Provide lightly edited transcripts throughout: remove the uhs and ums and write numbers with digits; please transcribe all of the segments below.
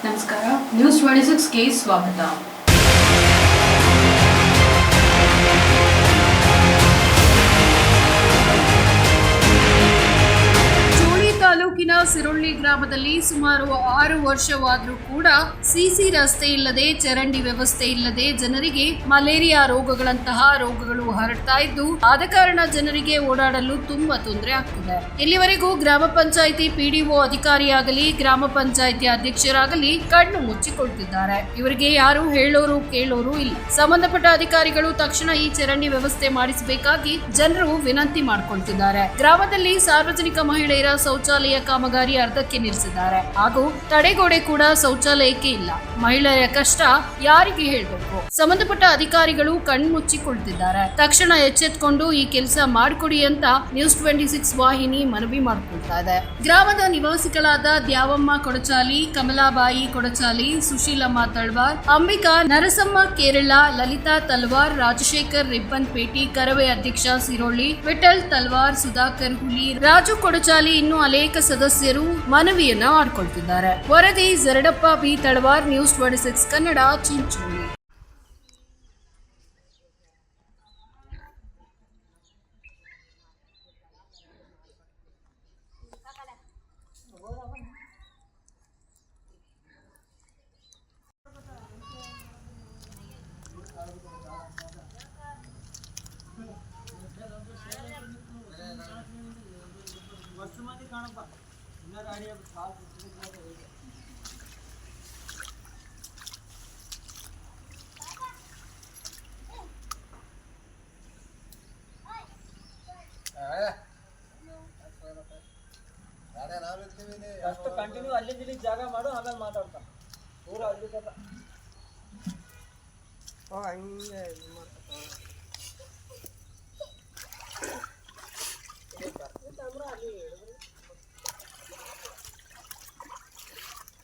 ನಮಸ್ಕಾರ. ನ್ಯೂಸ್ 26ಗೆ ಸ್ವಾಗತ. ತಾಲೂಕಿನ ಸಿರೊಳ್ಳಿ ಗ್ರಾಮದಲ್ಲಿ ಸುಮಾರು 6 ವರ್ಷವಾದರೂ ಕೂಡ ಸಿಸಿ ರಸ್ತೆ ಇಲ್ಲದೆ, ಚರಂಡಿ ವ್ಯವಸ್ಥೆ ಇಲ್ಲದೆ ಜನರಿಗೆ ಮಲೇರಿಯಾ ರೋಗಗಳಂತಹ ರೋಗಗಳು ಹರಡ್ತಾ ಇದ್ದು, ಆದ ಕಾರಣ ಜನರಿಗೆ ಓಡಾಡಲು ತುಂಬಾ ತೊಂದರೆ ಆಗ್ತಿದೆ. ಇಲ್ಲಿವರೆಗೂ ಗ್ರಾಮ ಪಂಚಾಯಿತಿ ಪಿಡಿಒ ಅಧಿಕಾರಿಯಾಗಲಿ, ಗ್ರಾಮ ಪಂಚಾಯಿತಿ ಅಧ್ಯಕ್ಷರಾಗಲಿ ಕಣ್ಣು ಮುಚ್ಚಿಕೊಳ್ತಿದ್ದಾರೆ. ಇವರಿಗೆ ಯಾರು ಹೇಳೋರು ಕೇಳೋರು ಇಲ್ಲ. ಸಂಬಂಧಪಟ್ಟ ಅಧಿಕಾರಿಗಳು ತಕ್ಷಣ ಈ ಚರಂಡಿ ವ್ಯವಸ್ಥೆ ಮಾಡಿಸಬೇಕಾಗಿ ಜನರು ವಿನಂತಿ ಮಾಡಿಕೊಳ್ತಿದ್ದಾರೆ. ಗ್ರಾಮದಲ್ಲಿ ಸಾರ್ವಜನಿಕ ಮಹಿಳೆಯರ ಶೌಚಾಲಯ ಕಾಮಗಾರಿ ಅರ್ಧಕ್ಕೆ ನಿಲ್ಲಿಸಿದ್ದಾರೆ. ಹಾಗೂ ತಡೆಗೋಡೆ ಕೂಡ ಶೌಚಾಲಯಕ್ಕೆ ಇಲ್ಲ. ಮಹಿಳೆಯರ ಕಷ್ಟ ಯಾರಿಗೆ ಹೇಳಬೇಕು? ಸಂಬಂಧಪಟ್ಟ ಅಧಿಕಾರಿಗಳು ಕಣ್ಮುಚ್ಚಿಕೊಳ್ತಿದ್ದಾರೆ. ತಕ್ಷಣ ಎಚ್ಚೆತ್ತುಕೊಂಡು ಈ ಕೆಲಸ ಮಾಡಿಕೊಡಿ ಅಂತ ನ್ಯೂಸ್ 26 ವಾಹಿನಿ ಮನವಿ ಮಾಡಿಕೊಳ್ತಾ ಇದೆ. ಗ್ರಾಮದ ನಿವಾಸಿಗಳಾದ ದ್ಯಾವಮ್ಮ ಕೊಡಚಾಲಿ, ಕಮಲಾಬಾಯಿ ಕೊಡಚಾಲಿ, ಸುಶೀಲಮ್ಮ ತಳವಾರ್, ಅಂಬಿಕಾ, ನರಸಮ್ಮ ಕೇರಳ, ಲಲಿತಾ ತಲ್ವಾರ್, ರಾಜಶೇಖರ್ ರಿಬ್ಬನ್ಪೇಟಿ, ಕರವೇ ಅಧ್ಯಕ್ಷ ಸಿರೋಳ್ಳಿ, ವಿಠಲ್ ತಲ್ವಾರ್, ಸುಧಾಕರ್ ಹುಲಿ, ರಾಜು ಕೊಡಚಾಲಿ ಇನ್ನು ಅನೇಕ ಸದಸ್ಯರು ಮನವಿಯನ್ನ ಮಾಡಿಕೊಳ್ತಿದ್ದಾರೆ. ವರದಿ Jaradappa B Talwar, news 26 Kannada, Chincholi. First continue ಅಲ್ಲಿಂದ ಇಲ್ಲಿ ಜಾಗ ಮಾಡು, ಆಮೇಲೆ ಮಾತಾಡ್ತಾನ ಪೂರ ಅಲ್ಲಿ ತನಕ ಹಂಗೆ ಇದು ಮಾಡ್ತಾನ.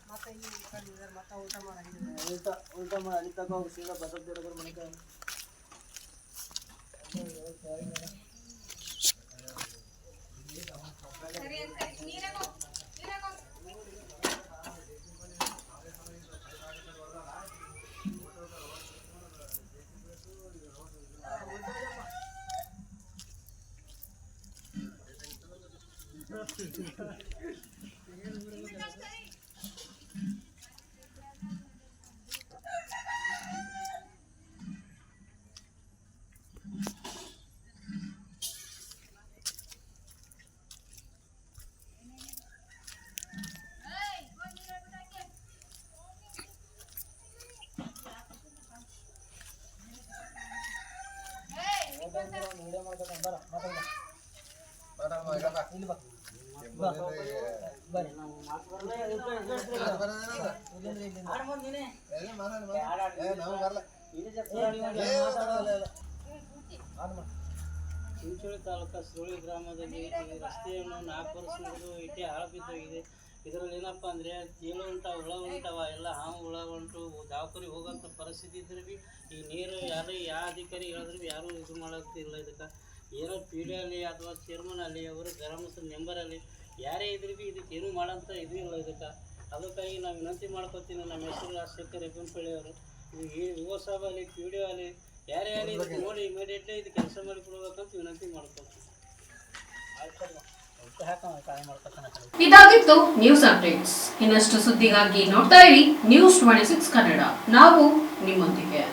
ಮತ್ತೆ ಊಟ ಮಾಡಿ ಅಲ್ಲಿ ತಗೋ ಸೀದಾ ಬಸಪ್ಪ ದೇವ್ರ ಮನೆಗೆ ಚಿಂಚೋಳಿ ತಾಲೂಕು ಸಿರೋಳಿ ಗ್ರಾಮದಲ್ಲಿ ರಸ್ತೆಯನ್ನು 4 ವರ್ಷ ಇಟ್ಟೆ ಹಾಳಬಿದ್ದೋಗಿದೆ. ಇದರಲ್ಲಿ ಏನಪ್ಪ ಅಂದರೆ ಜೇನು ಉಂಟಾವ, ಹುಳ ಉಂಟಾವ, ಎಲ್ಲ ಹಾವು ಹುಳ ಉಂಟು. ದವಾಖಾನಿಗೆ ಹೋಗೋಂಥ ಪರಿಸ್ಥಿತಿ ಇದ್ರೆ ಭೀ ಈ ನೀರು ಯಾರು ಯಾವ ಅಧಿಕಾರಿ ಹೇಳಿದ್ರು ಭೀ ಯಾರೂ ಇದು ಮಾಡೋಕ್ತಿಲ್ಲ. ಇದಕ್ಕೆ ಏನೋ ಪಿ ಡಿ ಅಲ್ಲಿ ಅಥವಾ ಚೇರ್ಮನ್ ಅಲ್ಲಿ, ಅವರು ಗ್ರಾಮಸ್ಥರ ಮೆಂಬರ್ ಅಲ್ಲಿ ಯಾರೇ ಇದ್ರು ಭೀ ಇದಕ್ಕೆ ಏನೂ ಮಾಡೋಂಥ ಇದು ಇಲ್ಲ. ಇದಕ್ಕೆ ಅದಕ್ಕಾಗಿ ನಾವು ವಿನಂತಿ ಮಾಡ್ಕೊತೀನಿ. ನಮ್ಮ ಹೆಸರು ರಾಜಶೇಖರ್ ರಿಬ್ಬನ್ಪೇಟಿ ಅವರು. ಇದು ಓ ಸಾಬ್ ಅಲ್ಲಿ, ಪಿ ಡಿ ಅಲ್ಲಿ ಯಾರೇ ಅಲ್ಲಿ ಇದಕ್ಕೆ ನೋಡಿ ಇಮಿಡಿಯೇಟ್ಲಿ ಇದು ಕೆಲಸ ಮಾಡಿ ಕೊಡ್ಬೇಕಂತ ವಿನಂತಿ ಮಾಡ್ಕೊತೀನಿ. ಇದಾಗಿತ್ತು ನ್ಯೂಸ್ ಅಪ್ಡೇಟ್ಸ್. ಇನ್ನಷ್ಟು ಸುದ್ದಿಗಾಗಿ ನೋಡ್ತಾ ಇರಿ ನ್ಯೂಸ್ 26 ಕನ್ನಡ. ನಾವು ನಿಮ್ಮೊಂದಿಗೆ.